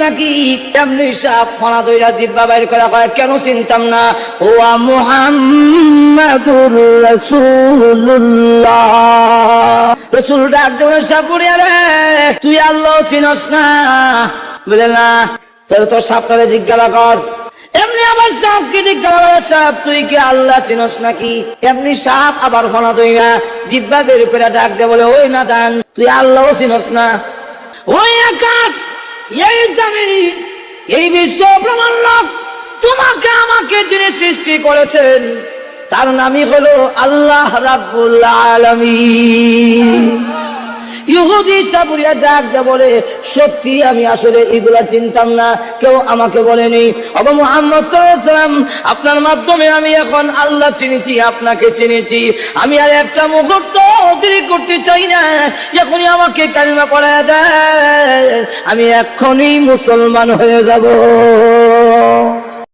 নাকি? এমনি সাপ ফনা দইরা জিব্বা বাইর করা হয়, কেন চিনতাম না? ও মুহাম্মাদুর রাসূলুল্লাহ। রাসূল ডাক দেওয়ার সাপুরিয়া রে, তুই আল্লাহ চিনস না? বলে না। তাহলে তোর সাপটারে জিজ্ঞাসা কর। এমনি আবার সাপকে জিজ্ঞাসা করে, সাপ তুই কি আল্লাহ চিনস নাকি? এমনি সাপ আবার ফনা দইরা জিব্বা বের করে ডাক দে, বলে ওই নাদান, তুই আল্লাহ চিনস না? ওই আকাশ, এই জমিন, এই বিশ্ব ব্রহ্মাণ্ড তোমাকে আমাকে যিনি সৃষ্টি করেছেন তার নামই হলো আল্লাহ রাব্বুল আলামিন। ইহুদি সাপুরিয়া ডাক দে বলে, সত্যি আমি আসলে এগুলা চিনতাম না, কেউ আমাকে বলেনি। ওগো মুহাম্মদ সাল্লাল্লাহু আলাইহি ওয়াসাল্লাম, আপনার মাধ্যমে আমি এখন আল্লাহ চিনেছি, আপনাকে চিনেছি। আমি আর একটা মুহূর্ত দেরি করতে চাই না, যখনই আমাকে কালিমা পড়ায় দেয় আমি এক্ষুনি মুসলমান হয়ে যাব।